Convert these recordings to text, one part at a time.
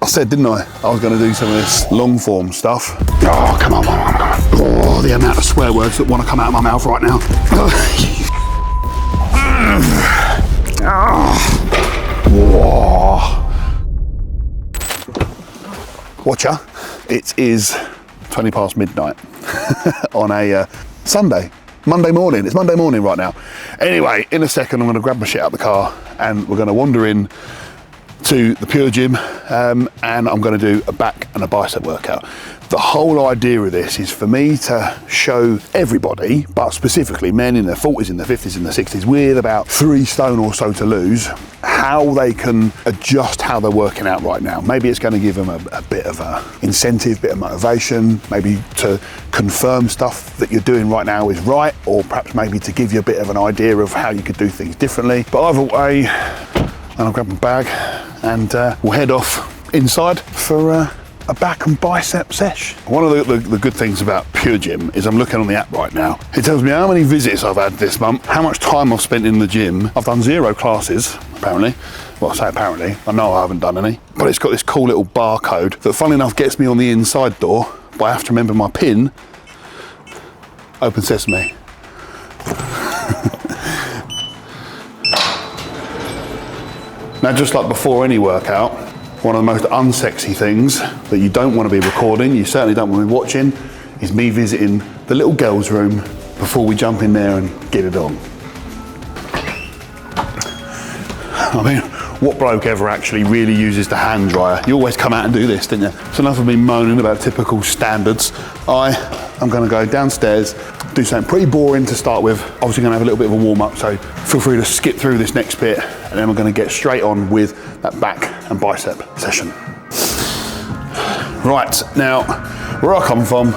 I said, didn't I was going to do some of this long form stuff. Oh, come on. Oh, the amount of swear words that want to come out of my mouth right now. Watcher, it is 20 past midnight on a Sunday. Monday morning. It's Monday morning right now. Anyway, in a second, I'm going to grab my shit out the car and we're going to wander in to the Pure Gym and I'm going to do a back and a bicep workout. The whole idea of this is for me to show everybody, but specifically men in their 40s, in their 50s, in their 60s, with about 3 stone or so to lose, how they can adjust how they're working out right now. Maybe it's going to give them a bit of a incentive, bit of motivation, maybe to confirm stuff that you're doing right now is right, or perhaps maybe to give you a bit of an idea of how you could do things differently. But either way, I'll grab my bag and we'll head off inside for a back and bicep sesh. One of the good things about Pure Gym is I'm looking on the app right now. It tells me how many visits I've had this month, how much time I've spent in the gym. I've done 0 classes, apparently. Well, I say apparently, I know I haven't done any. But it's got this cool little barcode that, funnily enough, gets me on the inside door, but I have to remember my PIN. Open sesame. Now, just like before any workout, one of the most unsexy things that you don't want to be recording, you certainly don't want to be watching, is me visiting the little girls' room before we jump in there and get it on. I mean, what bloke ever actually really uses the hand dryer? You always come out and do this, didn't you? So enough of me moaning about typical standards. I'm going to go downstairs, do something pretty boring to start with. Obviously going to have a little bit of a warm up, so feel free to skip through this next bit, and then we're going to get straight on with that back and bicep session. Right, now, where I come from,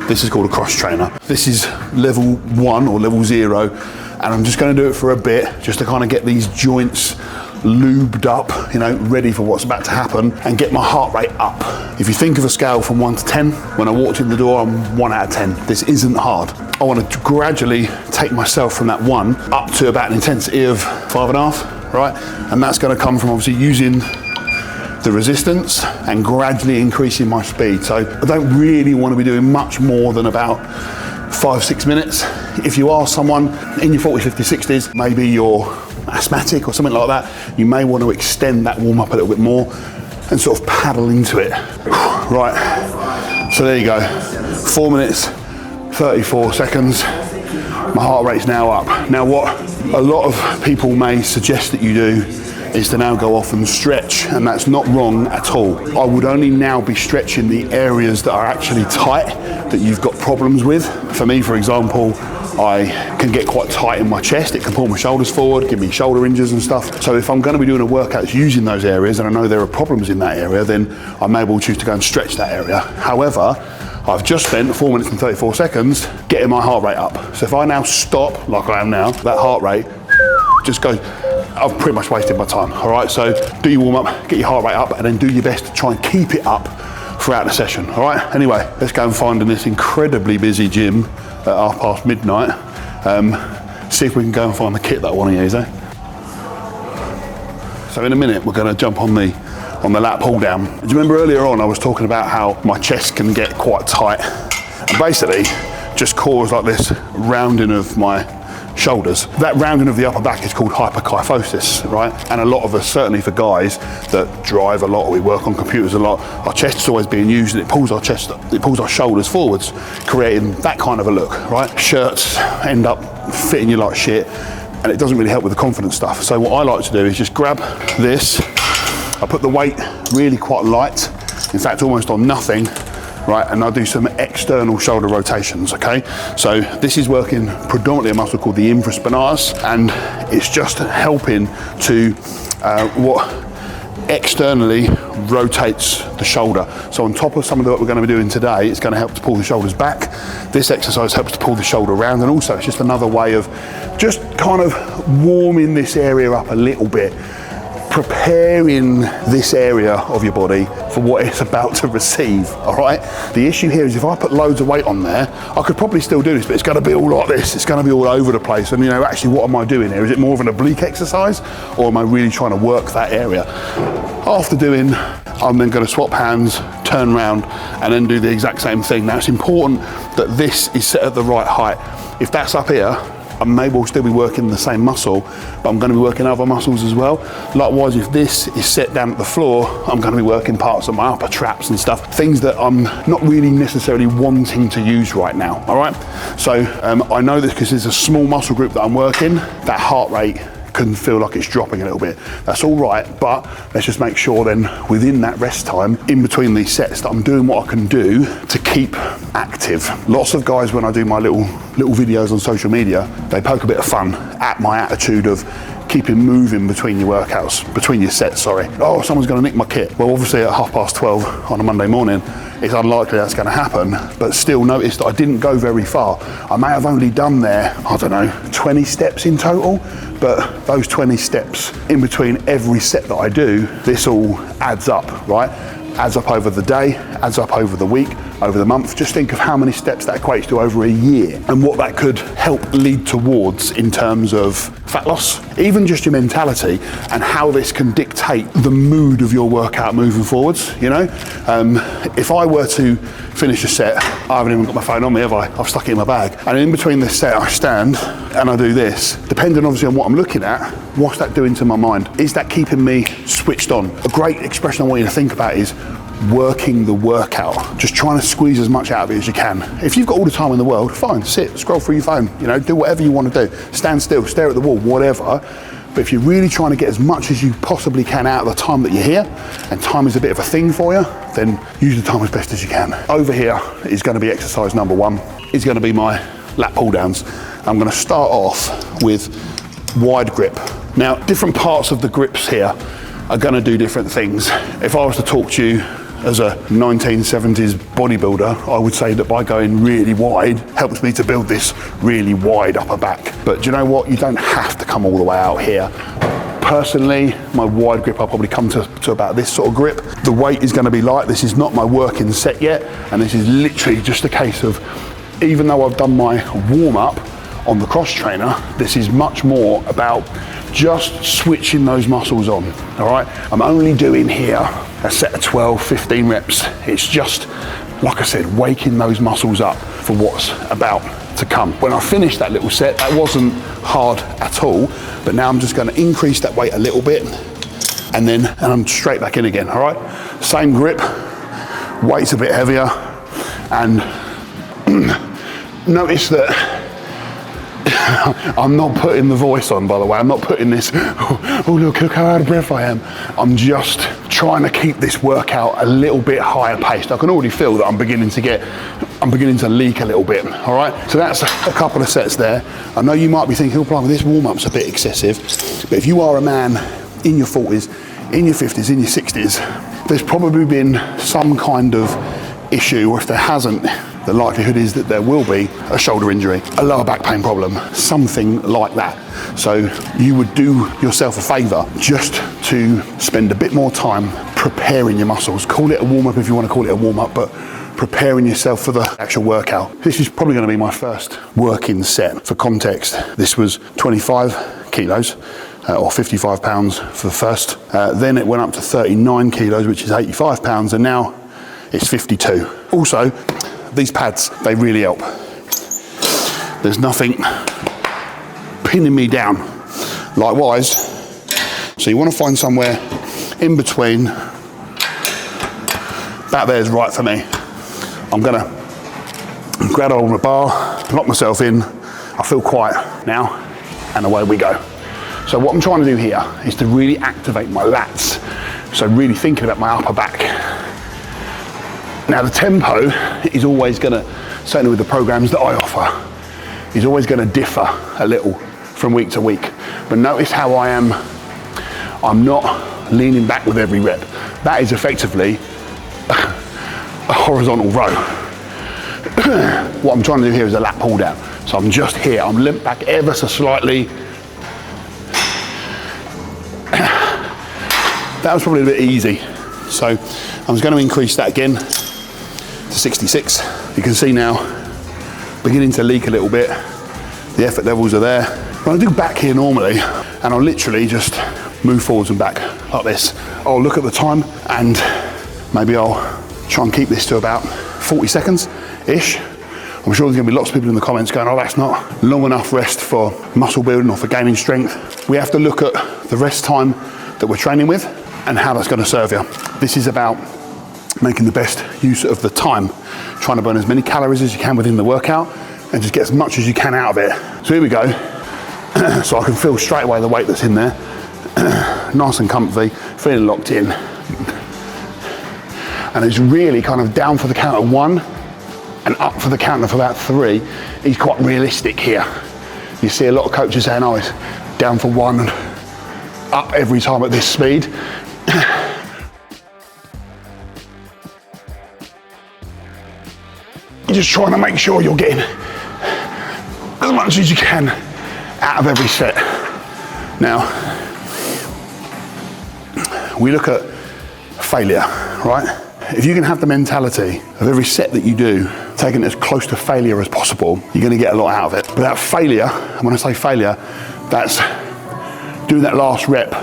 this is called a cross trainer. This is level 1 or level 0, and I'm just going to do it for a bit, just to kind of get these joints lubed up, you know, ready for what's about to happen, and get my heart rate up. If you think of a scale from 1 to 10, when I walked in the door, I'm 1 out of 10. This isn't hard. I want to gradually take myself from that 1 up to about an intensity of 5.5, right? And that's going to come from obviously using the resistance and gradually increasing my speed. So I don't really want to be doing much more than about 5-6 minutes. If you are someone in your 40s, 50s, 60s, maybe you're asthmatic or something like that, you may want to extend that warm up a little bit more and sort of paddle into it. Right, so there you go. 4 minutes, 34 seconds. My heart rate's now up. Now what a lot of people may suggest that you do is to now go off and stretch, and that's not wrong at all. I would only now be stretching the areas that are actually tight, that you've got problems with. For me, for example, I can get quite tight in my chest. It can pull my shoulders forward, give me shoulder injuries and stuff. So if I'm going to be doing a workout using those areas and I know there are problems in that area, then I may well choose to go and stretch that area. However, I've just spent 4 minutes and 34 seconds getting my heart rate up. So if I now stop, like I am now, that heart rate just goes, I've pretty much wasted my time, all right? So do your warm up, get your heart rate up, and then do your best to try and keep it up throughout the session, all right? Anyway, let's go and find in this incredibly busy gym at midnight. See if we can go and find the kit that I want to use, eh? So in a minute, we're going to jump on the lat pull down. Do you remember earlier on I was talking about how my chest can get quite tight and basically just cause like this rounding of my shoulders. That rounding of the upper back is called hyperkyphosis, right? And a lot of us, certainly for guys that drive a lot or we work on computers a lot, our chest's always being used and it pulls our chest up, it pulls our shoulders forwards, creating that kind of a look, right? Shirts end up fitting you like shit and it doesn't really help with the confidence stuff. So what I like to do is just grab this, I put the weight really quite light, in fact almost on nothing, right, and I'll do some external shoulder rotations, okay? So this is working predominantly a muscle called the infraspinatus, and it's just helping to what externally rotates the shoulder. So on top of some of the work we're going to be doing today, it's going to help to pull the shoulders back. This exercise helps to pull the shoulder around, and also it's just another way of just kind of warming this area up a little bit, preparing this area of your body for what it's about to receive, all right? The issue here is if I put loads of weight on there, I could probably still do this, but it's gonna be all like this. It's gonna be all over the place. And you know, actually what am I doing here? Is it more of an oblique exercise, or am I really trying to work that area? After doing, I'm then gonna swap hands, turn around, and then do the exact same thing. Now it's important that this is set at the right height. If that's up here, I may well still be working the same muscle, but I'm going to be working other muscles as well. Likewise, if this is set down at the floor, I'm going to be working parts of my upper traps and stuff, things that I'm not really necessarily wanting to use right now, all right? So I know this because it's a small muscle group that I'm working, that heart rate can feel like it's dropping a little bit. That's all right, but let's just make sure then within that rest time, in between these sets, that I'm doing what I can do to keep active. Lots of guys, when I do my little videos on social media, they poke a bit of fun at my attitude of keeping moving between your workouts, between your sets, sorry. Oh, someone's gonna nick my kit. Well, obviously at 12:30 on a Monday morning, it's unlikely that's gonna happen, but still notice that I didn't go very far. I may have only done there, I don't know, 20 steps in total, but those 20 steps in between every set that I do, this all adds up, right? Adds up over the day, adds up over the week, over the month. Just think of how many steps that equates to over a year and what that could help lead towards in terms of fat loss, even just your mentality, and how this can dictate the mood of your workout moving forwards, you know? If I were to finish a set, I haven't even got my phone on me, have I? I've stuck it in my bag. And in between this set, I stand and I do this. Depending obviously on what I'm looking at, what's that doing to my mind? Is that keeping me switched on? A great expression I want you to think about is working the workout. Just trying to squeeze as much out of it as you can. If you've got all the time in the world, fine, sit, scroll through your phone, you know, do whatever you want to do. Stand still, stare at the wall, whatever. But if you're really trying to get as much as you possibly can out of the time that you're here, and time is a bit of a thing for you, then use the time as best as you can. Over here is going to be exercise number one. It's going to be my lat pull downs. I'm going to start off with wide grip. Now, different parts of the grips here are going to do different things. If I was to talk to you as a 1970s bodybuilder, I would say that by going really wide helps me to build this really wide upper back. But do you know what? You don't have to come all the way out here. Personally, my wide grip, I'll probably come to about this sort of grip. The weight is going to be light. This is not my working set yet, and this is literally just a case of, even though I've done my warm-up on the cross trainer, this is much more about just switching those muscles on, all right? I'm only doing here a set of 12, 15 reps. It's just, like I said, waking those muscles up for what's about to come. When I finished that little set, that wasn't hard at all, but now I'm just gonna increase that weight a little bit, and I'm straight back in again, all right? Same grip, weight's a bit heavier, and notice that I'm not putting the voice on, by the way. I'm not putting this, oh look how out of breath I am. I'm just trying to keep this workout a little bit higher paced. I can already feel that I'm beginning to leak a little bit, all right? So that's a couple of sets there. I know you might be thinking, oh, blimey, this warm-up's a bit excessive, but if you are a man in your 40s, in your 50s, in your 60s, there's probably been some kind of issue, or if there hasn't, the likelihood is that there will be a shoulder injury, a lower back pain problem, something like that. So you would do yourself a favor just to spend a bit more time preparing your muscles. Call it a warm-up if you want to call it a warm-up, but preparing yourself for the actual workout. This is probably going to be my first working set. For context, this was 25 kilos, or 55 pounds for the first. Then it went up to 39 kilos, which is 85 pounds, and now it's 52. Also, these pads, they really help. There's nothing pinning me down. Likewise, so you want to find somewhere in between. That there is right for me. I'm gonna grab hold of the bar, lock myself in. I feel quiet now, and away we go. So what I'm trying to do here is to really activate my lats. So really thinking about my upper back. Now the tempo is always gonna, certainly with the programs that I offer, is always gonna differ a little from week to week. But notice how I'm not leaning back with every rep. That is effectively a horizontal row. What I'm trying to do here is a lat pull down. So I'm just here, I'm limped back ever so slightly. That was probably a bit easy. So I'm just going to increase that again to 66. You can see now, beginning to leak a little bit. The effort levels are there. When I do back here normally, and I'll literally just move forwards and back like this, I'll look at the time and maybe I'll try and keep this to about 40 seconds-ish. I'm sure there's gonna be lots of people in the comments going, oh, that's not long enough rest for muscle building or for gaining strength. We have to look at the rest time that we're training with and how that's gonna serve you. This is about making the best use of the time, trying to burn as many calories as you can within the workout and just get as much as you can out of it. So here we go. So I can feel straight away the weight that's in there. Nice and comfy, feeling locked in. And it's really kind of down for the count of 1 and up for the count of about 3. He's quite realistic here. You see a lot of coaches saying, oh, it's down for 1 and up every time at this speed. You're just trying to make sure you're getting as much as you can out of every set. Now, we look at failure, right? If you can have the mentality of every set that you do, taking it as close to failure as possible, you're gonna get a lot out of it. Without failure, and when I say failure, that's doing that last rep,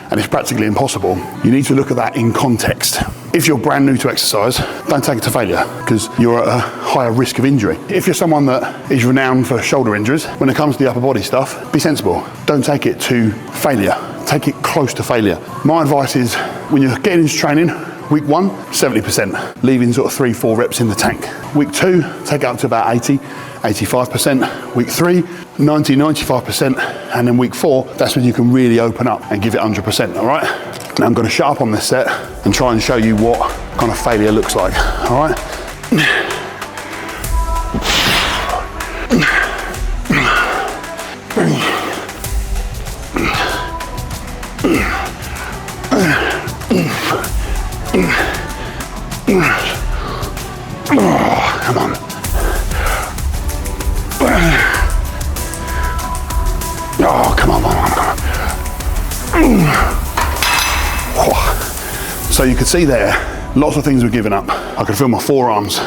and it's practically impossible. You need to look at that in context. If you're brand new to exercise, don't take it to failure, because you're at a higher risk of injury. If you're someone that is renowned for shoulder injuries, when it comes to the upper body stuff, be sensible. Don't take it to failure. Take it close to failure. My advice is, when you're getting into training, week 1, 70%, leaving sort of 3-4 reps in the tank. Week 2, take it up to about 80, 85%. Week 3, 90, 95%. And then week 4, that's when you can really open up and give it 100%, all right? Now I'm gonna shut up on this set and try and show you what kind of failure looks like, all right? Oh, come on. Oh, come on. So you can see there, lots of things were given up. I could feel my forearms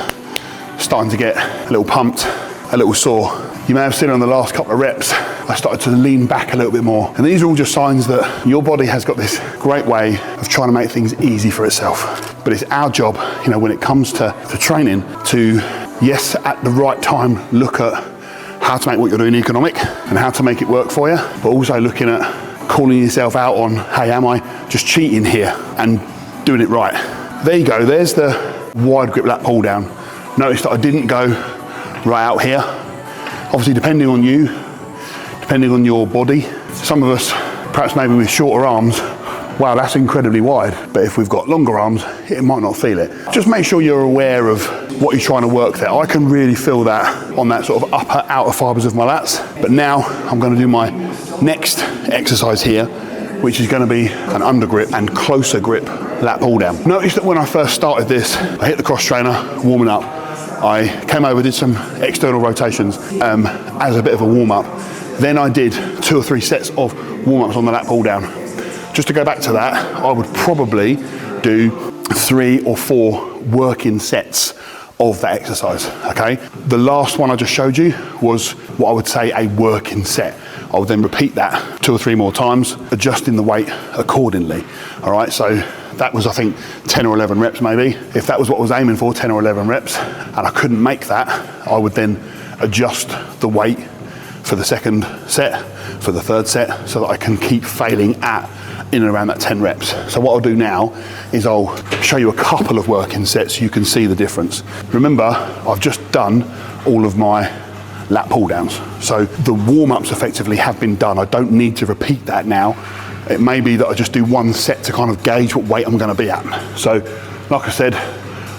starting to get a little pumped, a little sore. You may have seen on the last couple of reps, I started to lean back a little bit more. And these are all just signs that your body has got this great way of trying to make things easy for itself. But it's our job, you know, when it comes to training, to, yes, at the right time, look at how to make what you're doing economic and how to make it work for you, but also looking at calling yourself out on, hey, am I just cheating here and doing it right? There you go, there's the wide grip lat pull down. Notice that I didn't go right out here. Obviously, depending on you, depending on your body, some of us, perhaps maybe with shorter arms, wow, that's incredibly wide. But if we've got longer arms, it might not feel it. Just make sure you're aware of what you're trying to work there. I can really feel that on that sort of upper outer fibers of my lats. But now I'm going to do my next exercise here, which is going to be an undergrip and closer grip lat pull down. Notice that when I first started this, I hit the cross trainer, warming up. I came over, did some external rotations as a bit of a warm up. Then I did 2 or 3 sets of warm-ups on the lat pull down. Just to go back to that, I would probably do 3 or 4 working sets of that exercise, okay? The last one I just showed you was what I would say a working set. I would then repeat that 2 or 3 more times, adjusting the weight accordingly, all right? So that was, I think, 10 or 11 reps maybe. If that was what I was aiming for, 10 or 11 reps, and I couldn't make that, I would then adjust the weight for the second set, for the third set, so that I can keep failing at in and around that 10 reps. So what I'll do now is I'll show you a couple of working sets so you can see the difference. Remember, I've just done all of my lat pull downs. So the warm-ups effectively have been done. I don't need to repeat that now. It may be that I just do 1 set to kind of gauge what weight I'm gonna be at. So, like I said,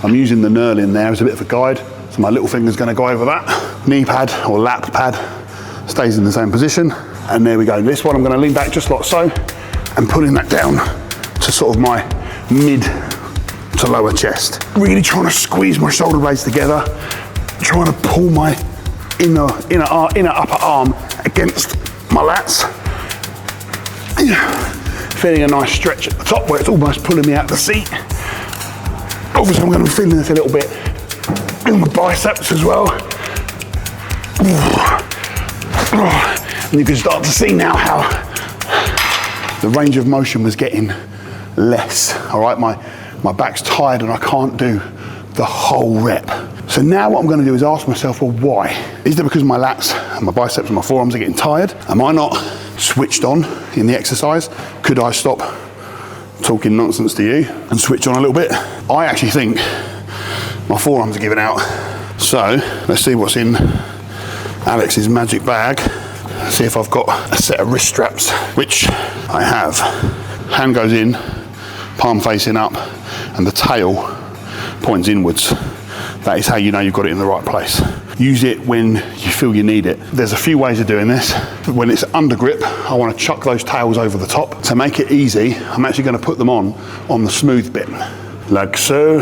I'm using the knurl in there as a bit of a guide. So my little finger's gonna go over that. Knee pad or lap pad stays in the same position. And there we go. This one I'm gonna lean back just like so and pulling that down to sort of my mid to lower chest. Really trying to squeeze my shoulder blades together, trying to pull my inner upper arm against my lats. Feeling a nice stretch at the top where it's almost pulling me out of the seat. Obviously I'm going to be feeling this a little bit in my biceps as well. And you can start to see now how the range of motion was getting less. All right, my back's tired and I can't do the whole rep. So now what I'm going to do is ask myself, well, why? Is it because my lats and my biceps and my forearms are getting tired? Am I not switched on in the exercise? Could I stop talking nonsense to you and switch on a little bit? I actually think my forearms are giving out. So let's see what's in Alex's magic bag. See if I've got a set of wrist straps, which I have. Hand goes in, palm facing up, and the tail points inwards. That is how you know you've got it in the right place. Use it when you feel you need it. There's a few ways of doing this. When it's under grip, I want to chuck those tails over the top. To make it easy, I'm actually going to put them on the smooth bit, like so.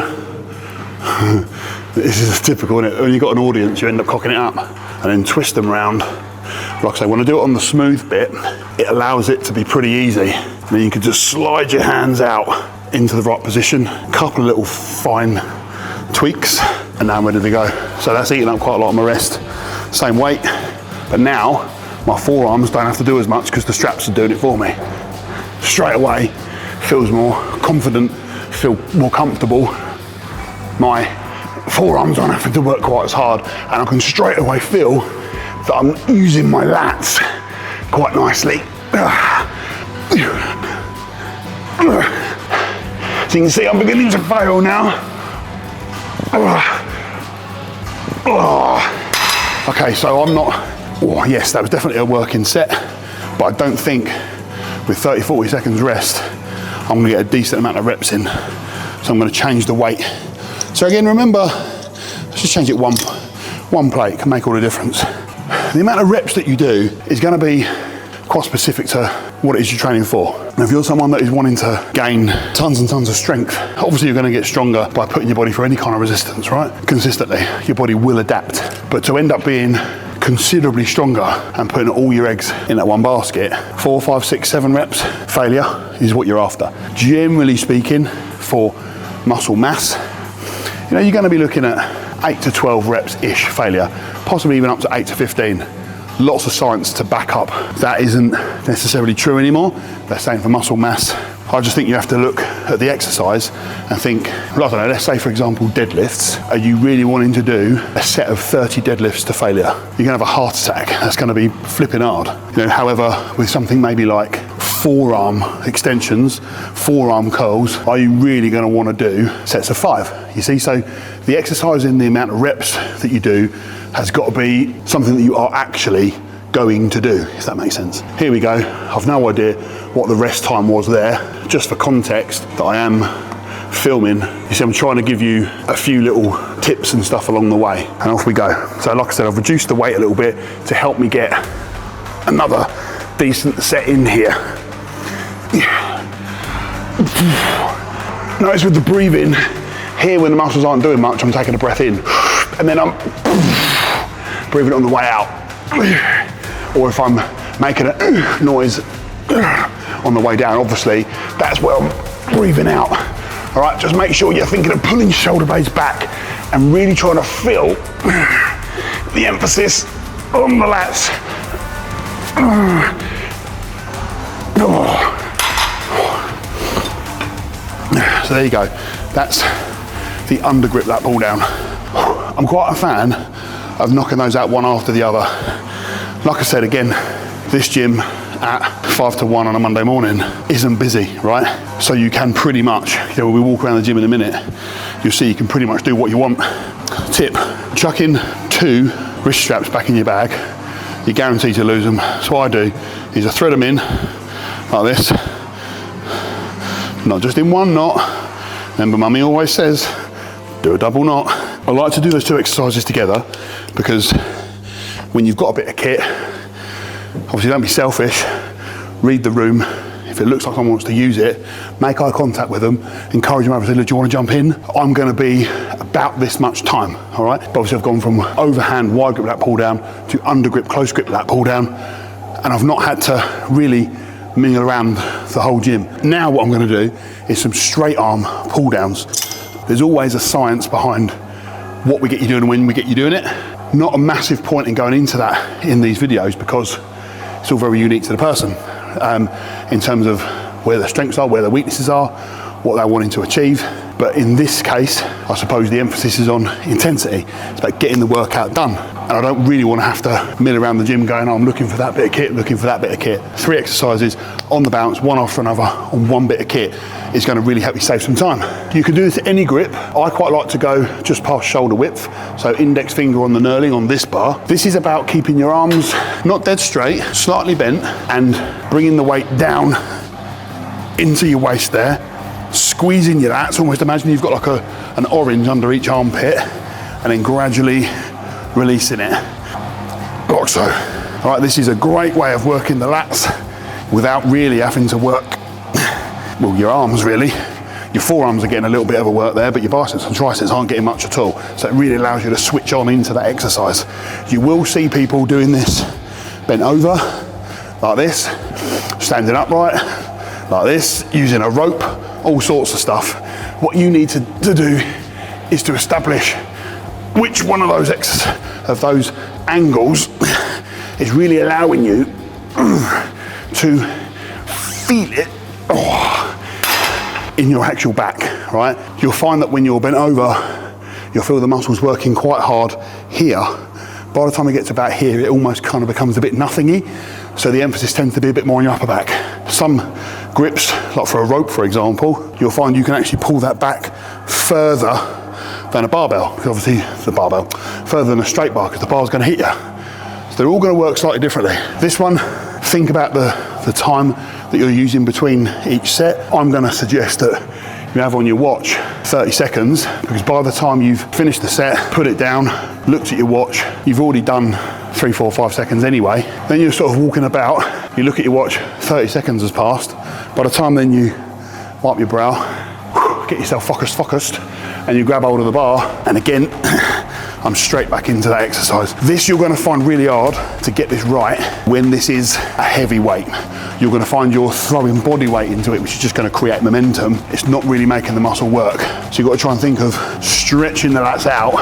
This is typical, isn't it? When you've got an audience, you end up cocking it up and then twist them around. Like I say, when I do it on the smooth bit, it allows it to be pretty easy. And then you can just slide your hands out into the right position. A couple of little fine tweaks, and now I'm ready to go. So that's eating up quite a lot of my rest. Same weight, but now my forearms don't have to do as much because the straps are doing it for me. Straight away, feels more confident, feel more comfortable. My forearms don't have to work quite as hard, and I can straight away feel that I'm using my lats quite nicely. So you can see I'm beginning to fail now. Okay, so I'm not, yes, that was definitely a working set, but I don't think with 30-40 seconds rest, I'm gonna get a decent amount of reps in. So I'm gonna change the weight. So again, remember, let's just change it one plate, can make all the difference. The amount of reps that you do is gonna be quite specific to what it is you're training for. And if you're someone that is wanting to gain tons and tons of strength, obviously you're going to get stronger by putting your body through any kind of resistance, right? Consistently, your body will adapt. But to end up being considerably stronger and putting all your eggs in that one basket, 4, 5, 6, 7 reps, failure is what you're after. Generally speaking, for muscle mass, you know, you're going to be looking at 8 to 12 reps-ish failure, possibly even up to 8 to 15. Lots of science to back up. That isn't necessarily true anymore. They're saying for muscle mass. I just think you have to look at the exercise and think, well, I don't know, let's say for example deadlifts. Are you really wanting to do a set of 30 deadlifts to failure? You're gonna have a heart attack. That's gonna be flipping hard. You know, however, with something maybe like forearm extensions, forearm curls, are you really gonna wanna do sets of 5? You see, so the exercise in the amount of reps that you do has got to be something that you are actually going to do, if that makes sense. Here we go. I've no idea what the rest time was there. Just for context that I am filming, you see I'm trying to give you a few little tips and stuff along the way, and off we go. So like I said, I've reduced the weight a little bit to help me get another decent set in here. Notice with the breathing, here when the muscles aren't doing much, I'm taking a breath in, and then I'm breathing it on the way out. Or if I'm making a noise on the way down, obviously, that's where I'm breathing out. All right, just make sure you're thinking of pulling your shoulder blades back and really trying to feel the emphasis on the lats. So there you go. That's the undergrip lat pull down. I'm quite a fan of knocking those out one after the other. Like I said, again, this gym at 5 to 1 on a Monday morning isn't busy, right? So you can pretty much, you know, when we walk around the gym in a minute, you'll see you can pretty much do what you want. Tip, chuck in 2 wrist straps back in your bag. You're guaranteed to lose them. So what I do is I thread them in like this, not just in one knot. Remember, mummy always says, do a double knot. I like to do those 2 exercises together because when you've got a bit of kit, obviously don't be selfish, read the room. If it looks like someone wants to use it, make eye contact with them, encourage them over, say, look, do you want to jump in? I'm going to be about this much time, all right? But obviously I've gone from overhand wide grip lat pull down to undergrip close grip lat pull down, and I've not had to really mingle around the whole gym. Now what I'm gonna do is some straight arm pull downs. There's always a science behind what we get you doing and when we get you doing it. Not a massive point in going into that in these videos because it's all very unique to the person in terms of where their strengths are, where their weaknesses are, what they're wanting to achieve. But in this case, I suppose the emphasis is on intensity. It's about getting the workout done. And I don't really want to have to mill around the gym going, oh, I'm looking for that bit of kit, looking for that bit of kit. 3 exercises on the bounce, one after another, on one bit of kit is going to really help you save some time. You can do this at any grip. I quite like to go just past shoulder width. So index finger on the knurling on this bar. This is about keeping your arms not dead straight, slightly bent, and bringing the weight down into your waist there, squeezing your lats. Almost imagine you've got like an orange under each armpit, and then gradually releasing it, like so. All right, this is a great way of working the lats without really having to work, well, your arms really. Your forearms are getting a little bit of a work there, but your biceps and triceps aren't getting much at all. So it really allows you to switch on into that exercise. You will see people doing this bent over, like this, standing upright, like this, using a rope, all sorts of stuff. What you need to do is to establish which one of those angles is really allowing you to feel it in your actual back, right? You'll find that when you're bent over, you'll feel the muscles working quite hard here. By the time it gets about here, it almost kind of becomes a bit nothingy. So the emphasis tends to be a bit more on your upper back. Some grips, like for a rope, for example, you'll find you can actually pull that back further than a barbell, because obviously the barbell, further than a straight bar, because the bar's going to hit you. So they're all going to work slightly differently. This one, think about the time that you're using between each set. I'm going to suggest that you have on your watch 30 seconds, because by the time you've finished the set, put it down, looked at your watch, you've already done 3, 4, 5 seconds anyway. Then you're sort of walking about, you look at your watch, 30 seconds has passed. By the time then you wipe your brow, get yourself focused, and you grab hold of the bar, and again, I'm straight back into that exercise. This you're gonna find really hard to get this right when this is a heavy weight. You're gonna find you're throwing body weight into it, which is just gonna create momentum. It's not really making the muscle work. So you've got to try and think of stretching the lats out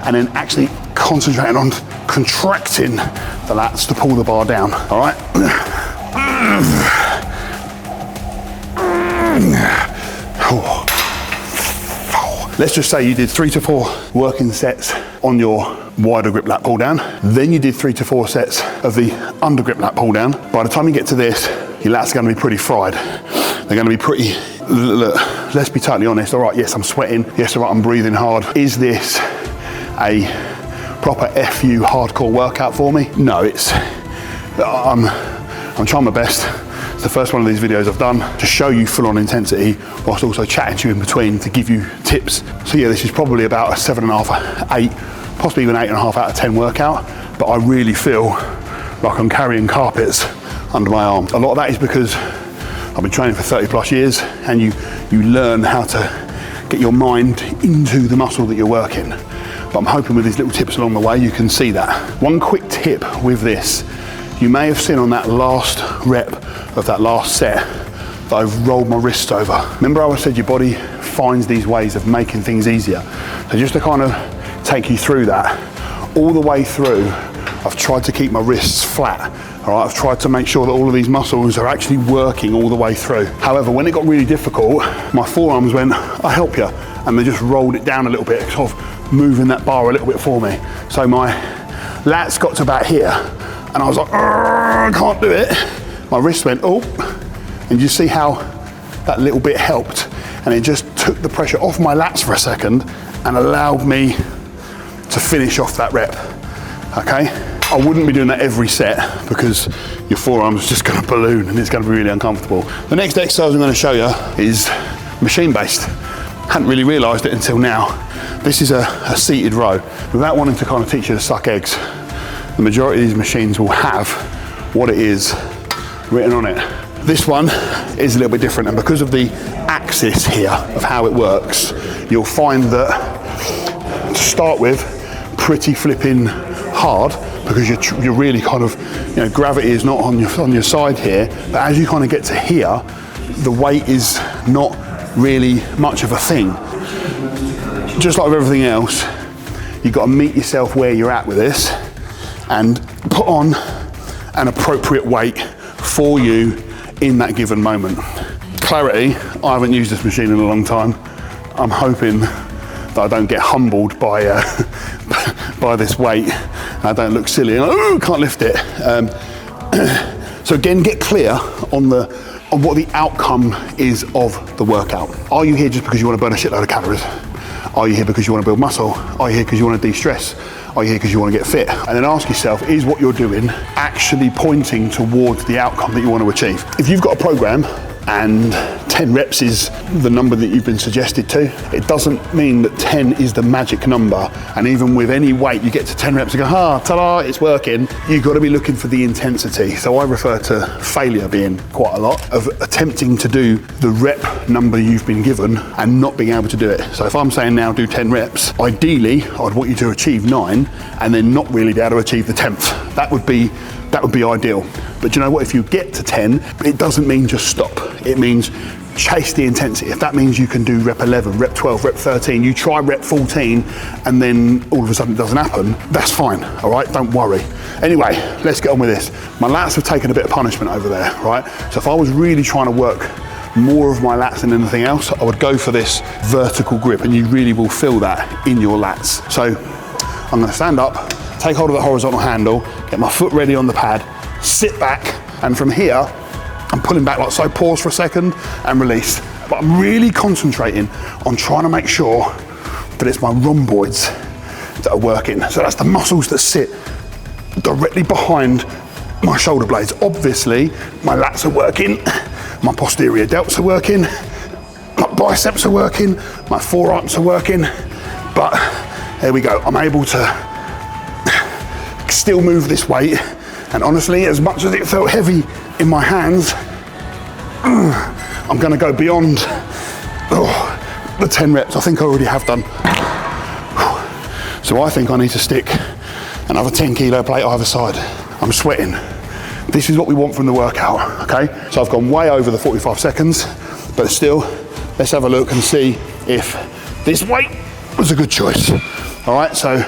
and then actually concentrating on contracting the lats to pull the bar down, all right? Let's just say you did 3 to 4 working sets on your wider grip lat pull down. Then you did 3 to 4 sets of the undergrip lat pull down. By the time you get to this, your lats are going to be pretty fried. They're going to be pretty, look, let's be totally honest. All right, yes, I'm sweating. Yes, all right, I'm breathing hard. Is this a proper FU hardcore workout for me? No, I'm trying my best. It's the first one of these videos I've done to show you full on intensity whilst also chatting to you in between to give you tips. So yeah, this is probably about a 7.5, 8, possibly even 8.5 out of 10 workout, but I really feel like I'm carrying carpets under my arm. A lot of that is because I've been training for 30 plus years, and you learn how to get your mind into the muscle that you're working. But I'm hoping with these little tips along the way, you can see that. One quick tip with this, you may have seen on that last rep of that last set that I've rolled my wrists over. Remember how I said your body finds these ways of making things easier? So just to kind of take you through that, all the way through, I've tried to keep my wrists flat. All right, I've tried to make sure that all of these muscles are actually working all the way through. However, when it got really difficult, my forearms went, I'll help you. And they just rolled it down a little bit, sort of moving that bar a little bit for me. So my lats got to about here, and I was like, I can't do it. My wrist went, oh, and you see how that little bit helped? And it just took the pressure off my lats for a second and allowed me to finish off that rep, okay? I wouldn't be doing that every set because your forearm's just gonna balloon and it's gonna be really uncomfortable. The next exercise I'm gonna show you is machine-based. Hadn't really realized it until now. This is a seated row. Without wanting to kind of teach you to suck eggs, the majority of these machines will have what it is written on it. This one is a little bit different, and because of the axis here of how it works, you'll find that to start with, pretty flipping hard because you're really kind of, you know, gravity is not on your side here, but as you kind of get to here, the weight is not really much of a thing. Just like with everything else, you've got to meet yourself where you're at with this and put on an appropriate weight for you in that given moment. Clarity, I haven't used this machine in a long time. I'm hoping that I don't get humbled by by this weight and I don't look silly and oh, can't lift it. So again, get clear on what the outcome is of the workout. Are you here just because you want to burn a shitload of calories? Are you here because you want to build muscle? Are you here because you want to de-stress? Are you here because you want to get fit? And then ask yourself, is what you're doing actually pointing towards the outcome that you want to achieve? If you've got a program and 10 reps is the number that you've been suggested to, it doesn't mean that 10 is the magic number. And even with any weight, you get to 10 reps and go, ta-da, it's working. You've got to be looking for the intensity. So I refer to failure being quite a lot of attempting to do the rep number you've been given and not being able to do it. So if I'm saying now do 10 reps, ideally, I'd want you to achieve 9 and then not really be able to achieve the 10th. That would be ideal. But you know what, if you get to 10, it doesn't mean just stop. It means chase the intensity. If that means you can do rep 11, rep 12, rep 13, you try rep 14 and then all of a sudden it doesn't happen, that's fine, all right? Don't worry. Anyway, let's get on with this. My lats have taken a bit of punishment over there, right? So if I was really trying to work more of my lats than anything else, I would go for this vertical grip and you really will feel that in your lats. So I'm gonna stand up, take hold of the horizontal handle, get my foot ready on the pad, sit back, and from here, I'm pulling back like so, pause for a second and release. But I'm really concentrating on trying to make sure that it's my rhomboids that are working. So that's the muscles that sit directly behind my shoulder blades. Obviously, my lats are working, my posterior delts are working, my biceps are working, my forearms are working, but there we go. I'm able to still move this weight. And honestly, as much as it felt heavy in my hands, I'm gonna go beyond the 10 reps. I think I already have done. So I think I need to stick another 10 kilo plate either side. I'm sweating. This is what we want from the workout, okay? So I've gone way over the 45 seconds, but still, let's have a look and see if this weight was a good choice. All right, so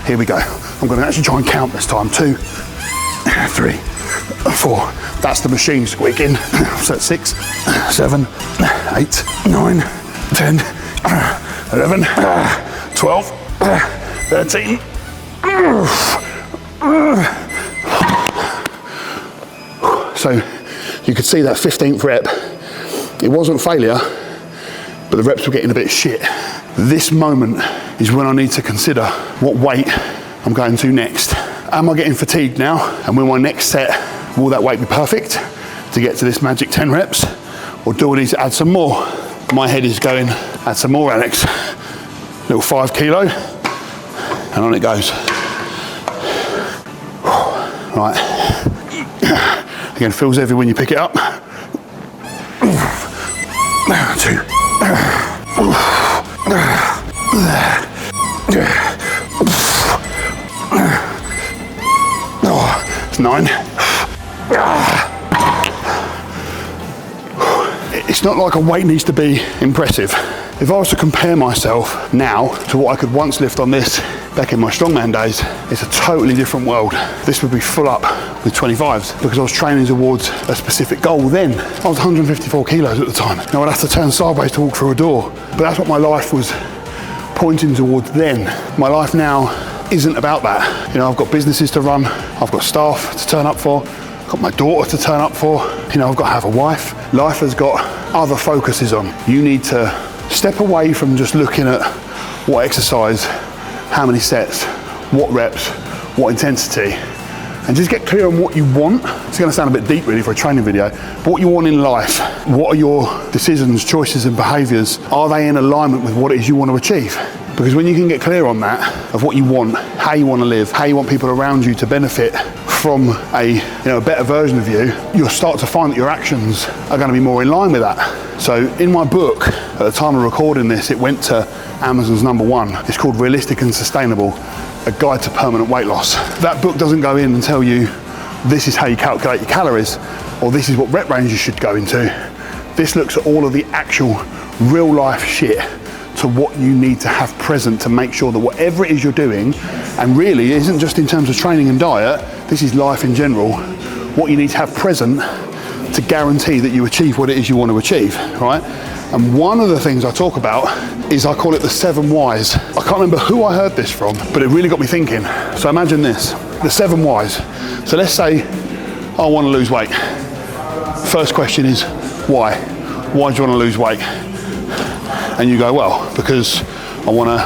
here we go. I'm gonna actually try and count this time. 2, 3, 4. That's the machine squeaking. So that's 6, 7, 8, 9, 10, 11, 12, 13. So you could see that 15th rep. It wasn't failure, but the reps were getting a bit shit. This moment is when I need to consider what weight I'm going to next. Am I getting fatigued now? And with my next set, will that weight be perfect to get to this magic 10 reps? Or do I need to add some more? My head is going, add some more, Alex. Little 5 kilo, and on it goes. Right. Again, feels heavy when you pick it up. 2. It's 9. It's not like a weight needs to be impressive. If I was to compare myself now to what I could once lift on this back in my strongman days, it's a totally different world. This would be full up with 25s because I was training towards a specific goal then. I was 154 kilos at the time. Now I'd have to turn sideways to walk through a door. But that's what my life was pointing towards then. My life now isn't about that. You know, I've got businesses to run, I've got staff to turn up for, I've got my daughter to turn up for, you know, I've got to have a wife. Life has got other focuses on. You need to step away from just looking at what exercise, how many sets, what reps, what intensity, and just get clear on what you want. It's going to sound a bit deep really for a training video, but what you want in life. What are your decisions, choices and behaviours? Are they in alignment with what it is you want to achieve? Because when you can get clear on that, of what you want, how you want to live, how you want people around you to benefit from a better version of you, you'll start to find that your actions are going to be more in line with that. So in my book, at the time of recording this, it went to Amazon's #1. It's called Realistic and Sustainable. A Guide to Permanent Weight Loss. That book doesn't go in and tell you this is how you calculate your calories, or this is what rep range you should go into. This looks at all of the actual real life shit to what you need to have present to make sure that whatever it is you're doing, and really it isn't just in terms of training and diet, this is life in general, what you need to have present to guarantee that you achieve what it is you want to achieve, right? And one of the things I talk about is, I call it the 7 whys. I can't remember who I heard this from, but it really got me thinking. So imagine this, the 7 whys. So let's say I want to lose weight. First question is, why? Why do you want to lose weight? And you go, well, because I want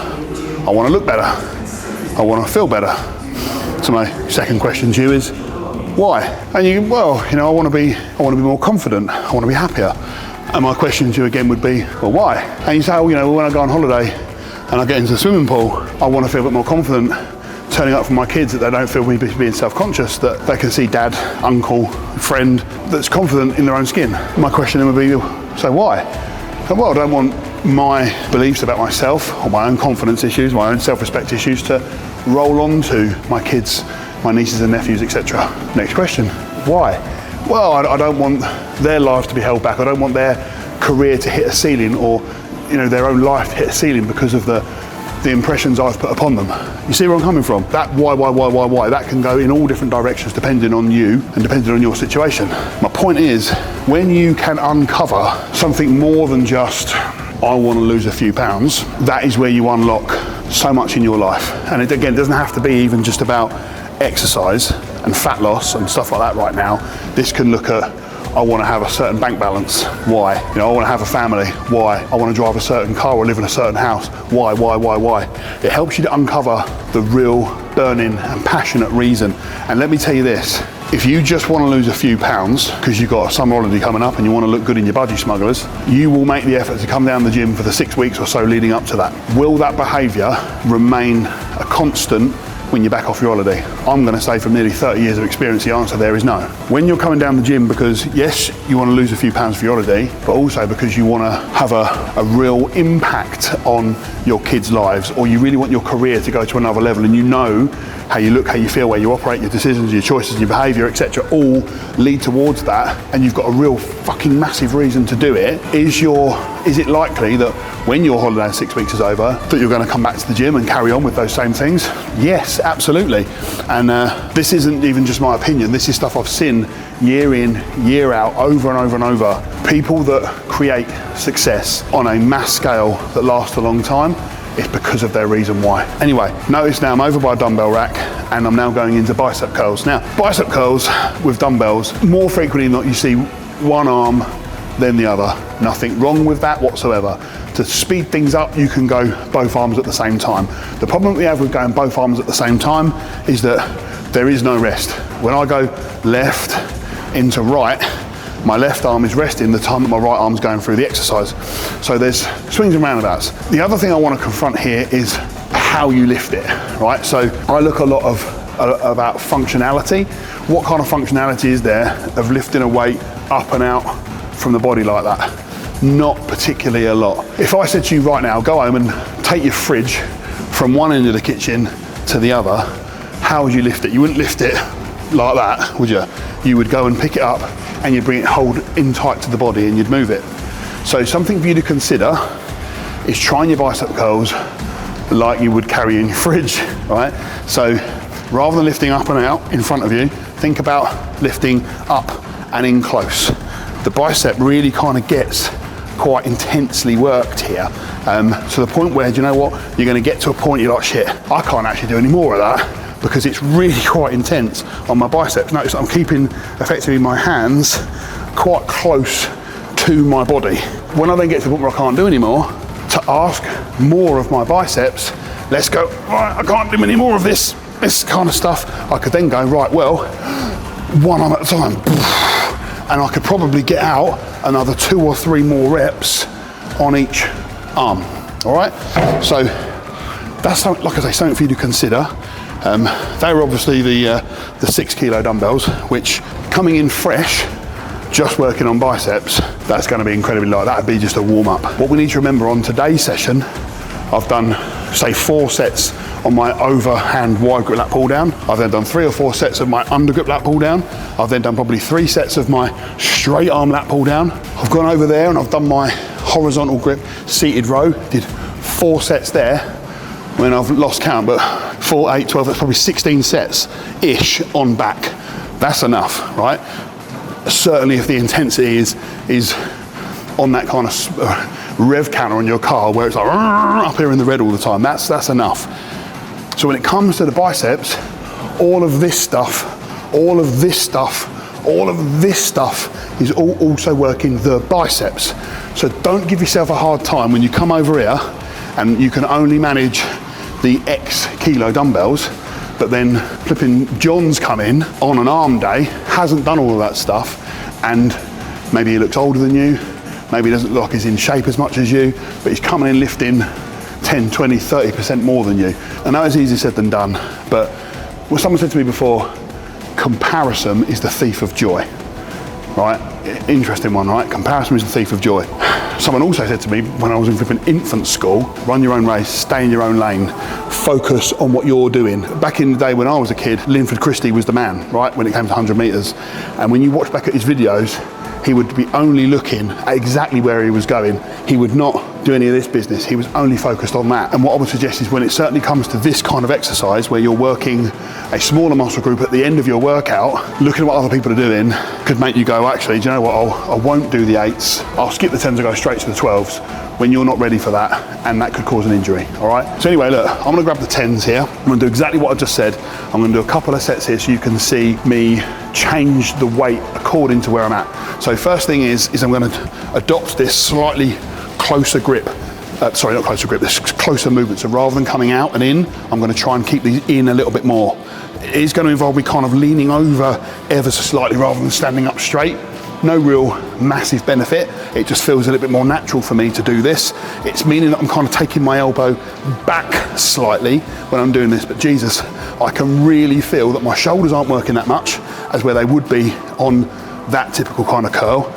to look better. I want to feel better. So my second question to you is, why? And you, well, you know, I want to be more confident. I want to be happier. And my question to you again would be, well, why? And you say, oh, you know, when I go on holiday and I get into the swimming pool, I want to feel a bit more confident turning up for my kids, that they don't feel me being self-conscious, that they can see dad, uncle, friend that's confident in their own skin. My question then would be, so why? And well, I don't want my beliefs about myself or my own confidence issues, my own self-respect issues to roll on to my kids, my nieces and nephews, etc. Next question, why? Well, I don't want their lives to be held back. I don't want their career to hit a ceiling, or, you know, their own life to hit a ceiling because of the impressions I've put upon them. You see where I'm coming from? That why, that can go in all different directions depending on you and depending on your situation. My point is, when you can uncover something more than just, I want to lose a few pounds, that is where you unlock so much in your life. And it, again, doesn't have to be even just about exercise and fat loss and stuff like that right now. This can look at, I want to have a certain bank balance. Why? You know, I want to have a family. Why? I want to drive a certain car or live in a certain house. Why? It helps you to uncover the real burning and passionate reason. And let me tell you this, if you just want to lose a few pounds because you've got a summer holiday coming up and you want to look good in your budgie smugglers, you will make the effort to come down the gym for the 6 weeks or so leading up to that. Will that behaviour remain a constant when you're back off your holiday? I'm going to say from nearly 30 years of experience, the answer there is no. When you're coming down the gym because, yes, you want to lose a few pounds for your holiday, but also because you want to have a real impact on your kids' lives, or you really want your career to go to another level, and you know how you look, how you feel, where you operate, your decisions, your choices, your behaviour, etc., all lead towards that, and you've got a real fucking massive reason to do it, is it likely that when your holiday in 6 weeks is over, that you're going to come back to the gym and carry on with those same things? Yes, absolutely. And this isn't even just my opinion. This is stuff I've seen year in, year out, over and over and over. People that create success on a mass scale that lasts a long time, it's because of their reason why. Anyway, notice now I'm over by a dumbbell rack and I'm now going into bicep curls. Now, bicep curls with dumbbells, more frequently than not, you see one arm, then the other. Nothing wrong with that whatsoever. To speed things up, you can go both arms at the same time. The problem we have with going both arms at the same time is that there is no rest. When I go left into right, my left arm is resting the time that my right arm's going through the exercise. So there's swings and roundabouts. The other thing I want to confront here is how you lift it, right? So I look a lot about functionality. What kind of functionality is there of lifting a weight up and out from the body like that? Not particularly a lot. If I said to you right now, go home and take your fridge from one end of the kitchen to the other, how would you lift it? You wouldn't lift it like that, would you? You would go and pick it up and you'd bring it hold in tight to the body and you'd move it. So something for you to consider is trying your bicep curls like you would carry in your fridge, right? So rather than lifting up and out in front of you, think about lifting up and in close. The bicep really kind of gets quite intensely worked here, to the point where, do you know what, you're going to get to a point you're like, shit, I can't actually do any more of that because it's really quite intense on my biceps. Notice I'm keeping effectively my hands quite close to my body. When I then get to the point where I can't do anymore, to ask more of my biceps, let's go, right, I can't do any more of this kind of stuff, I could then go, right, well, one arm at a time, and I could probably get out another 2 or 3 more reps on each arm. All right, so that's something, like I say, something for you to consider. They were obviously the 6 kilo dumbbells, which coming in fresh, just working on biceps, that's going to be incredibly light. That would be just a warm up. What we need to remember on today's session, I've done say 4 sets on my overhand wide grip lat pull down. I've then done 3 or 4 sets of my undergrip lat pull down. I've then done probably 3 sets of my straight arm lat pull down. I've gone over there and I've done my horizontal grip seated row. Did 4 sets there. I mean, I've lost count, but 4, 8, 12, that's probably 16 sets-ish on back. That's enough, right? Certainly if the intensity is on that kind of rev counter on your car where it's like up here in the red all the time, that's enough. So when it comes to the biceps, all of this stuff is also working the biceps. So don't give yourself a hard time when you come over here and you can only manage the X kilo dumbbells, but then flipping John's come in on an arm day, hasn't done all of that stuff, and maybe he looks older than you, maybe he doesn't look like he's in shape as much as you, but he's coming in lifting 10, 20, 30% more than you. I know it's easier said than done, but what someone said to me before, comparison is the thief of joy, right? Interesting one, right? Comparison is the thief of joy. Someone also said to me when I was in flipping infant school, run your own race, stay in your own lane, focus on what you're doing. Back in the day when I was a kid, Linford Christie was the man, right? When it came to 100 meters. And when you watch back at his videos, he would be only looking at exactly where he was going. He would not do any of this business. He was only focused on that. And what I would suggest is when it certainly comes to this kind of exercise where you're working a smaller muscle group at the end of your workout, looking at what other people are doing could make you go, actually, do you know what? I won't do the 8s. I'll skip the 10s and go straight to the 12s when you're not ready for that. And that could cause an injury, all right? So anyway, look, I'm gonna grab the 10s here. I'm gonna do exactly what I just said. I'm gonna do a couple of sets here so you can see me change the weight according to where I'm at. So first thing is I'm gonna adopt this slightly closer grip. Sorry, not closer grip, this closer movement. So rather than coming out and in, I'm gonna try and keep these in a little bit more. It is gonna involve me kind of leaning over ever so slightly rather than standing up straight. No real massive benefit. It just feels a little bit more natural for me to do this. It's meaning that I'm kind of taking my elbow back slightly when I'm doing this, but Jesus, I can really feel that my shoulders aren't working that much as where they would be on that typical kind of curl.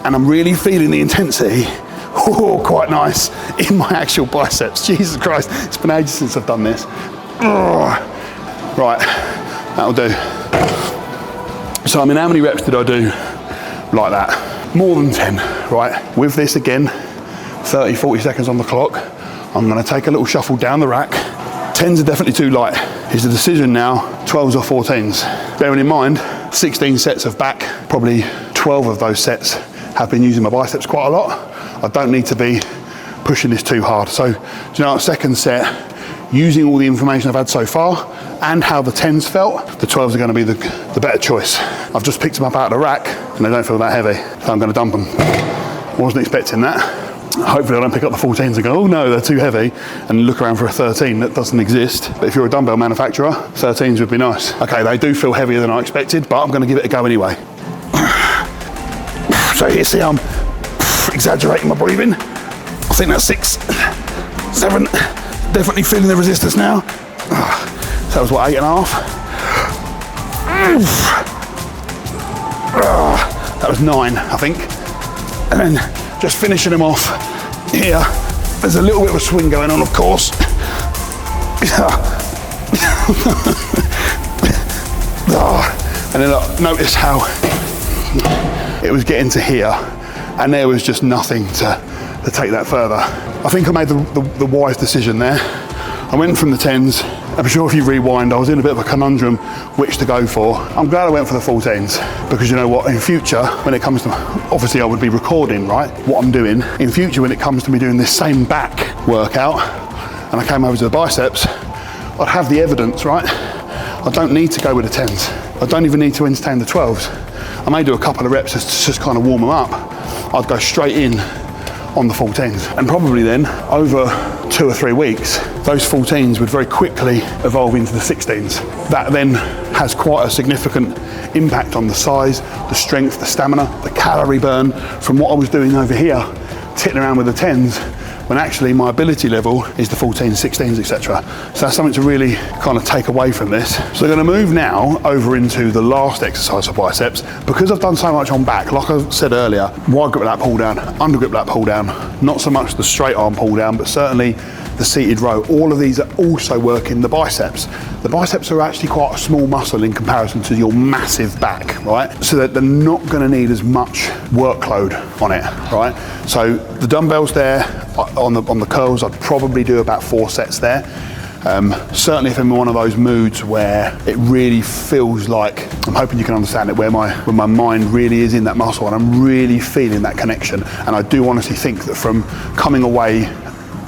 And I'm really feeling the intensity, quite nice, in my actual biceps. Jesus Christ, it's been ages since I've done this. Right, that'll do. So I mean, how many reps did I do like that? More than 10, right? With this again, 30, 40 seconds on the clock. I'm gonna take a little shuffle down the rack. 10s are definitely too light. It's the decision now, 12s or 14s. Bearing in mind, 16 sets of back, probably 12 of those sets have been using my biceps quite a lot. I don't need to be pushing this too hard. So, do you know, second set, using all the information I've had so far and how the 10s felt, the 12s are gonna be the better choice. I've just picked them up out of the rack and they don't feel that heavy, so I'm gonna dump them. Wasn't expecting that. Hopefully I don't pick up the 14s and go, oh no, they're too heavy, and look around for a 13 that doesn't exist. But if you're a dumbbell manufacturer, 13s would be nice. Okay, they do feel heavier than I expected, but I'm gonna give it a go anyway. So you see I'm exaggerating my breathing. I think that's 6, 7, definitely feeling the resistance now. So that was what, 8.5? That was 9, I think. And then just finishing them off here. There's a little bit of a swing going on, of course. And then look, notice how it was getting to here, and there was just nothing to take that further. I think I made the wise decision there. I went from the 10s. I'm sure if you rewind, I was in a bit of a conundrum which to go for. I'm glad I went for the 14s, because you know what, in future, when it comes to, obviously I would be recording, right, what I'm doing. In future, when it comes to me doing this same back workout, and I came over to the biceps, I'd have the evidence, right? I don't need to go with the 10s. I don't even need to entertain the 12s. I may do a couple of reps just kind of warm them up. I'd go straight in on the 14s. And probably then, over 2 or 3 weeks, those 14s would very quickly evolve into the 16s. That then has quite a significant impact on the size, the strength, the stamina, the calorie burn from what I was doing over here, titting around with the 10s, when actually my ability level is the 14s, 16s, etc. So that's something to really kind of take away from this. So I'm going to move now over into the last exercise for biceps. Because I've done so much on back, like I said earlier, wide grip lat pull down, under grip lat pull down, not so much the straight arm pull down, but certainly the seated row. All of these are also working the biceps. The biceps are actually quite a small muscle in comparison to your massive back, right? So that they're not gonna need as much workload on it, right? So the dumbbells there, on the curls, I'd probably do about 4 sets there. Certainly if I'm in one of those moods where it really feels like, I'm hoping you can understand it, where my mind really is in that muscle and I'm really feeling that connection. And I do honestly think that from coming away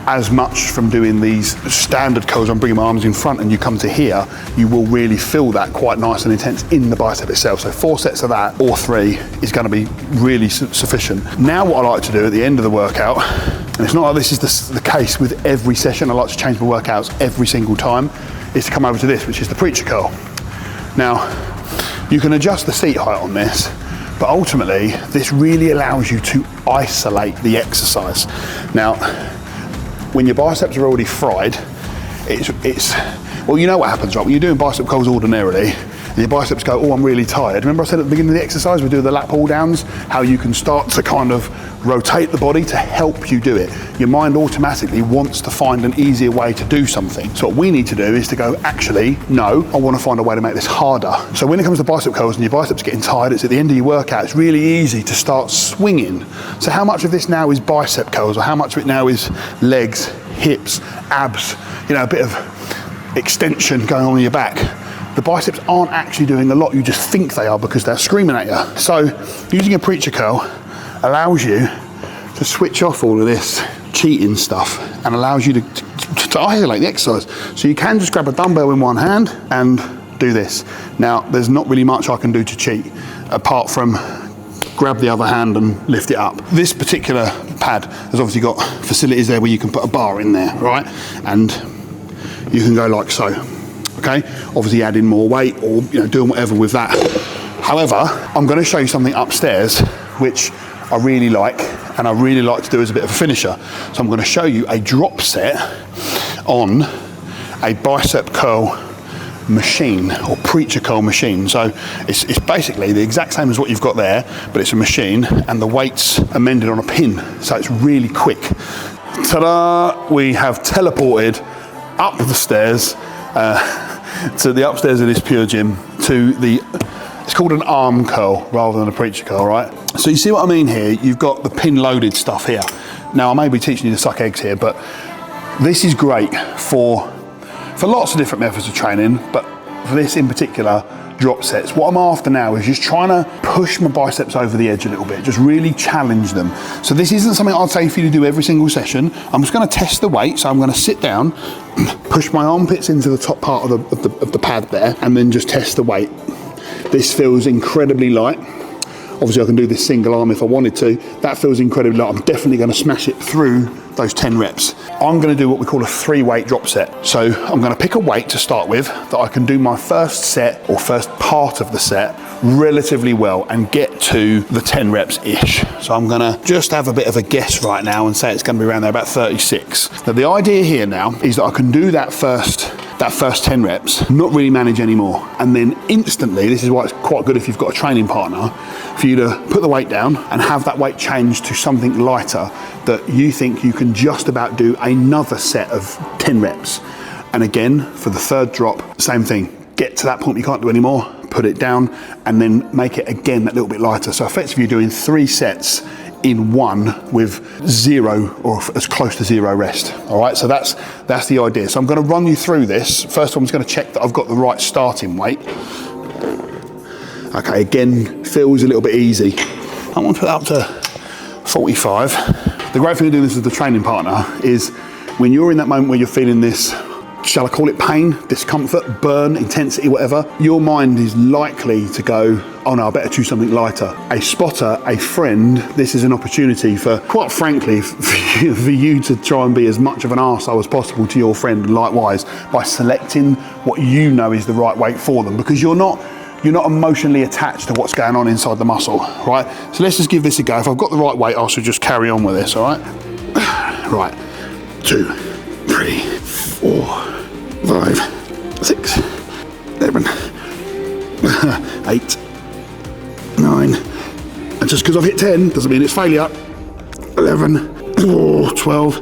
as much from doing these standard curls, I'm bringing my arms in front and you come to here, you will really feel that quite nice and intense in the bicep itself. So 4 sets of that, or 3, is gonna be really sufficient. Now what I like to do at the end of the workout, and it's not like this is the case with every session, I like to change my workouts every single time, is to come over to this, which is the preacher curl. Now, you can adjust the seat height on this, but ultimately, this really allows you to isolate the exercise. Now, when your biceps are already fried, well, you know what happens, right? When you're doing bicep curls ordinarily, and your biceps go, oh, I'm really tired. Remember I said at the beginning of the exercise, we do the lat pulldowns, how you can start to kind of rotate the body to help you do it. Your mind automatically wants to find an easier way to do something. So what we need to do is to go, actually, no, I want to find a way to make this harder. So when it comes to bicep curls and your biceps getting tired, it's at the end of your workout, it's really easy to start swinging. So how much of this now is bicep curls, or how much of it now is legs, hips, abs, you know, a bit of extension going on in your back? The biceps aren't actually doing a lot, you just think they are because they're screaming at you. So using a preacher curl allows you to switch off all of this cheating stuff and allows you to isolate the exercise. So you can just grab a dumbbell in one hand and do this. Now, there's not really much I can do to cheat apart from grab the other hand and lift it up. This particular pad has obviously got facilities there where you can put a bar in there, right? And you can go like so. Okay, obviously adding more weight or doing whatever with that. However, I'm going to show you something upstairs which I really like, and I really like to do as a bit of a finisher. So I'm going to show you a drop set on a bicep curl machine or preacher curl machine. So it's basically the exact same as what you've got there, but it's a machine and the weight's amended on a pin, so it's really quick. Ta-da! We have teleported up the stairs to the upstairs of this Pure Gym to it's called an arm curl rather than a preacher curl, right? So you see what I mean here? You've got the pin loaded stuff here. Now I may be teaching you to suck eggs here, but this is great for lots of different methods of training, but for this in particular, drop sets. What I'm after now is just trying to push my biceps over the edge a little bit, just really challenge them. So this isn't something I'd say for you to do every single session. I'm just going to test the weight. So I'm going to sit down, push my armpits into the top part of the pad there, and then just test the weight. This feels incredibly light. Obviously I can do this single arm if I wanted to. That feels incredibly light. I'm definitely going to smash it through those 10 reps. I'm going to do what we call a 3-weight drop set. So I'm going to pick a weight to start with that I can do my first set or first part of the set relatively well and get to the 10 reps-ish. So I'm going to just have a bit of a guess right now and say it's going to be around there about 36. Now the idea here now is that I can do that first 10 reps, not really manage anymore. And then instantly, this is why it's quite good if you've got a training partner, for you to put the weight down and have that weight change to something lighter that you think you can just about do another set of 10 reps. And again, for the third drop, same thing. Get to that point you can't do anymore, put it down, and then make it again that little bit lighter. So effectively you're doing 3 sets in one with 0 or as close to 0 rest. All right, so that's the idea. So I'm going to run you through this. First of all, I'm just going to check that I've got the right starting weight. Okay, again, feels a little bit easy. I want to put that up to 45. The great thing of doing this with the training partner is when you're in that moment where you're feeling this, shall I call it pain, discomfort, burn, intensity, whatever, your mind is likely to go, oh no, I better choose something lighter. A spotter, a friend, this is an opportunity for, quite frankly, for you to try and be as much of an arsehole as possible to your friend, likewise, by selecting what you know is the right weight for them, because you're not emotionally attached to what's going on inside the muscle, right? So let's just give this a go. If I've got the right weight, I should just carry on with this, all right? Right, 2, 3, 4, 5, 6, 7, 8, 9, and just because I've hit 10 doesn't mean it's failure. 11, 12,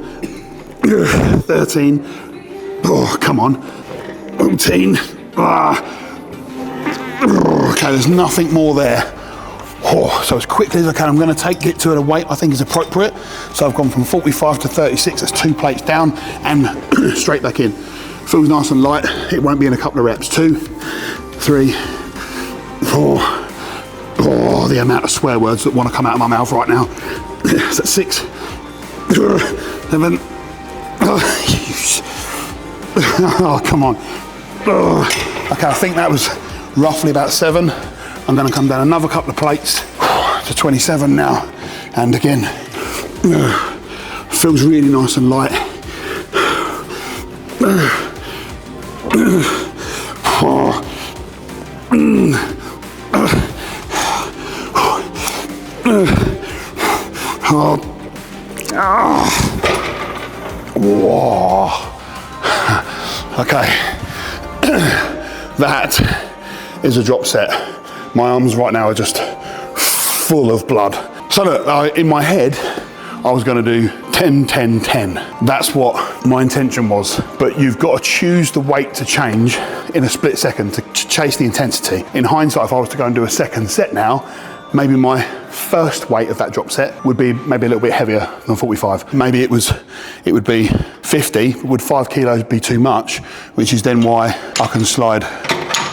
13. Oh, come on. 14. Okay, there's nothing more there. Oh, so as quickly as I can, I'm going to take it to a weight I think is appropriate. So I've gone from 45 to 36, that's 2 plates down and straight back in. Feels nice and light, it won't be in a couple of reps. 2, 3, 4. Oh, the amount of swear words that want to come out of my mouth right now. So that's 6, 7. Oh, come on. Okay, I think that was roughly about 7. I'm going to come down another couple of plates to 27 now. And again, feels really nice and light. Whoa. Okay, that is a drop set. My arms right now are just full of blood. So look, in my head, I was gonna do 10, 10, 10. That's what my intention was. But you've got to choose the weight to change in a split second to chase the intensity. In hindsight, if I was to go and do a second set now, maybe my first weight of that drop set would be maybe a little bit heavier than 45. Maybe it would be 50, would 5 kilos be too much, which is then why I can slide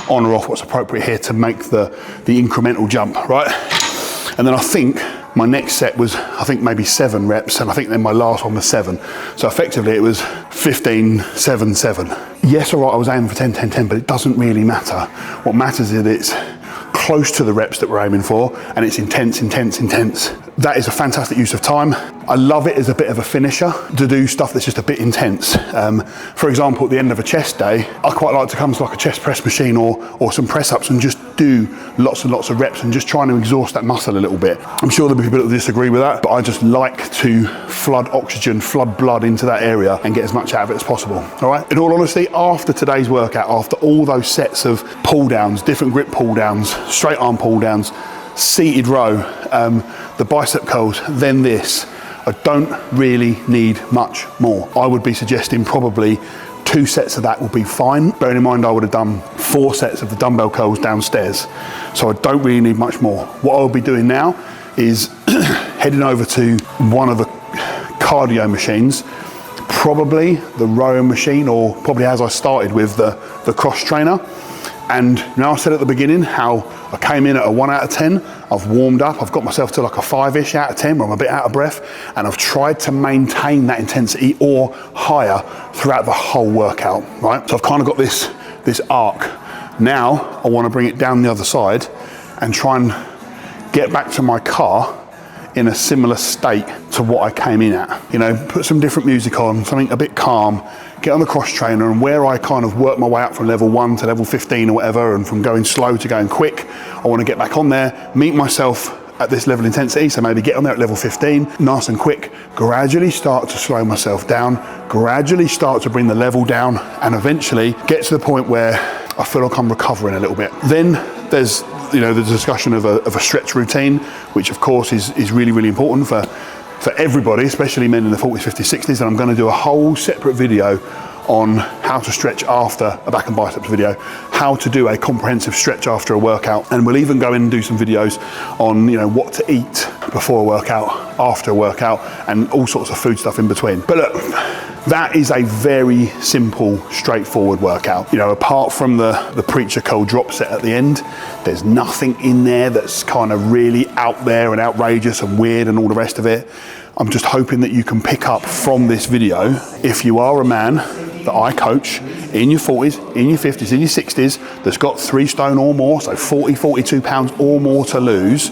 on or off what's appropriate here to make the incremental jump, right? And then I think my next set was, I think maybe 7 reps, and I think then my last one was 7. So effectively it was 15, 7, 7. Yes, all right, I was aiming for 10, 10, 10, but it doesn't really matter. What matters is that it's close to the reps that we're aiming for, and it's intense, intense, intense. That is a fantastic use of time. I love it as a bit of a finisher to do stuff that's just a bit intense. For example, at the end of a chest day, I quite like to come to like a chest press machine or some press ups and just do lots and lots of reps and just trying to exhaust that muscle a little bit. I'm sure there'll be people that disagree with that, but I just like to flood oxygen, flood blood into that area and get as much out of it as possible. All right. In all honesty, after today's workout, after all those sets of pull downs, different grip pull downs, straight arm pull downs, seated row, the bicep curls, then this, I don't really need much more. I would be suggesting probably 2 sets of that will be fine. Bearing in mind I would have done 4 sets of the dumbbell curls downstairs. So I don't really need much more. What I'll be doing now is heading over to one of the cardio machines, probably the rowing machine, or probably as I started with the cross trainer. And now I said at the beginning how I came in at a 1 out of 10, I've warmed up, I've got myself to like a 5-ish out of 10 where I'm a bit out of breath, and I've tried to maintain that intensity or higher throughout the whole workout, right? So I've kind of got this arc. Now I want to bring it down the other side and try and get back to my car in a similar state to what I came in at. You know, put some different music on, something a bit calm, get on the cross trainer, and where I kind of work my way up from level 1 to level 15 or whatever, and from going slow to going quick, I want to get back on there, meet myself at this level of intensity, so maybe get on there at level 15, nice and quick, gradually start to slow myself down, gradually start to bring the level down, and eventually get to the point where I feel like I'm recovering a little bit. Then there's, you know, the discussion of a stretch routine, which of course is really, really important for everybody, especially men in the 40s, 50s, 60s, and I'm going to do a whole separate video on how to stretch after a back and biceps video, how to do a comprehensive stretch after a workout, and we'll even go in and do some videos on, you know, what to eat before a workout, after a workout, and all sorts of food stuff in between. But look, that is a very simple, straightforward workout. You know, apart from the preacher curl drop set at the end, there's nothing in there that's kind of really out there and outrageous and weird and all the rest of it. I'm just hoping that you can pick up from this video, if you are a man that I coach in your 40s, in your 50s, in your 60s, that's got 3 stone or more, so 40, 42 pounds or more to lose,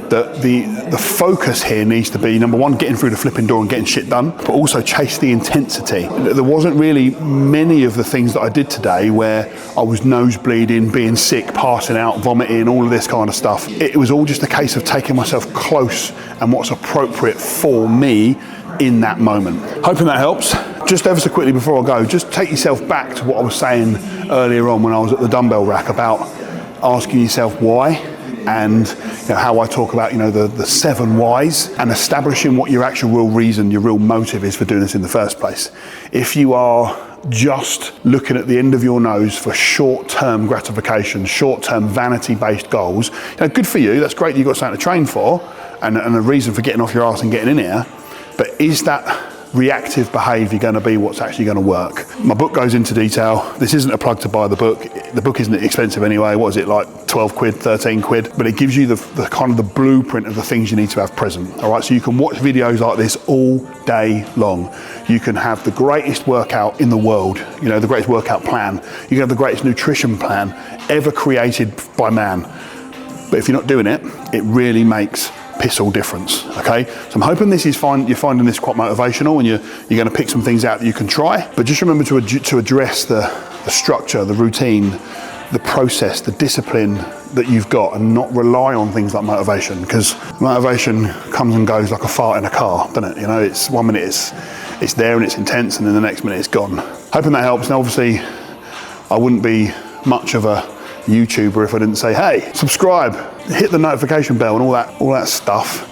that the focus here needs to be, number 1, getting through the flipping door and getting shit done, but also chase the intensity. There wasn't really many of the things that I did today where I was nosebleeding, being sick, passing out, vomiting, all of this kind of stuff. It was all just a case of taking myself close and what's appropriate for me in that moment. Hoping that helps. Just ever so quickly before I go, just take yourself back to what I was saying earlier on when I was at the dumbbell rack about asking yourself why and how I talk about the 7 whys, and establishing what your actual real reason, your real motive is for doing this in the first place. If you are just looking at the end of your nose for short-term gratification, short-term vanity-based goals, good for you, that's great, you've got something to train for and a reason for getting off your ass and getting in here, but is that reactive behaviour going to be what's actually going to work? My book goes into detail. This isn't a plug to buy the book. The book isn't expensive anyway. What is it, like 12 quid, 13 quid? But it gives you the kind of the blueprint of the things you need to have present. All right, so you can watch videos like this all day long. You can have the greatest workout in the world, the greatest workout plan. You can have the greatest nutrition plan ever created by man. But if you're not doing it, it really makes piss all difference, okay? So I'm hoping this is fine. You're finding this quite motivational, and you're going to pick some things out that you can try. But just remember to address the structure, the routine, the process, the discipline that you've got, and not rely on things like motivation, because motivation comes and goes like a fart in a car, doesn't it? It's 1 minute it's there and it's intense, and then the next minute it's gone. Hoping that helps. Now, obviously, I wouldn't be much of a YouTuber if I didn't say, hey, subscribe, hit the notification bell and all that stuff.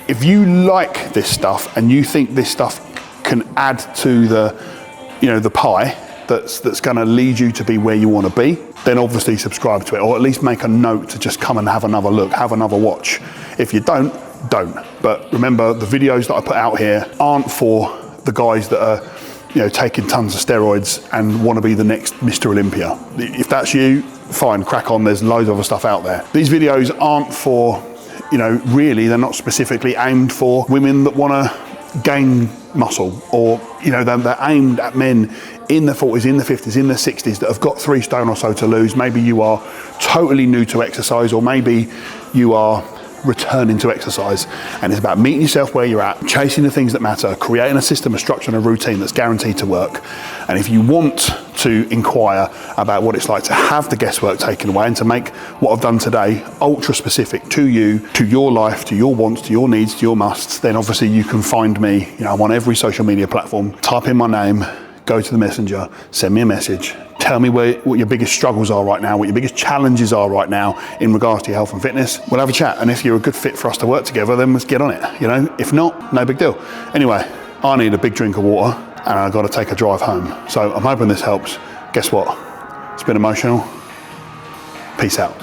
If you like this stuff and you think this stuff can add to the pie that's going to lead you to be where you want to be, then obviously subscribe to it, or at least make a note to just come and have another look, have another watch. If you don't. But remember, the videos that I put out here aren't for the guys that are taking tons of steroids and want to be the next Mr. Olympia. If that's you, fine, crack on, there's loads of other stuff out there. These videos aren't for, really, they're not specifically aimed for women that want to gain muscle, or, they're aimed at men in the 40s, in the 50s, in the 60s that have got 3 stone or so to lose. Maybe you are totally new to exercise, or maybe you are returning to exercise, and it's about meeting yourself where you're at, chasing the things that matter, creating a system, a structure and a routine that's guaranteed to work. And if you want to inquire about what it's like to have the guesswork taken away and to make what I've done today ultra specific to you, to your life, to your wants, to your needs, to your musts, then obviously you can find me. I'm on every social media platform. Type in my name, go to the messenger, send me a message. Tell me what your biggest struggles are right now, what your biggest challenges are right now in regards to your health and fitness. We'll have a chat, and if you're a good fit for us to work together, then let's get on it. If not, no big deal. Anyway, I need a big drink of water, and I've got to take a drive home. So I'm hoping this helps. Guess what? It's been emotional. Peace out.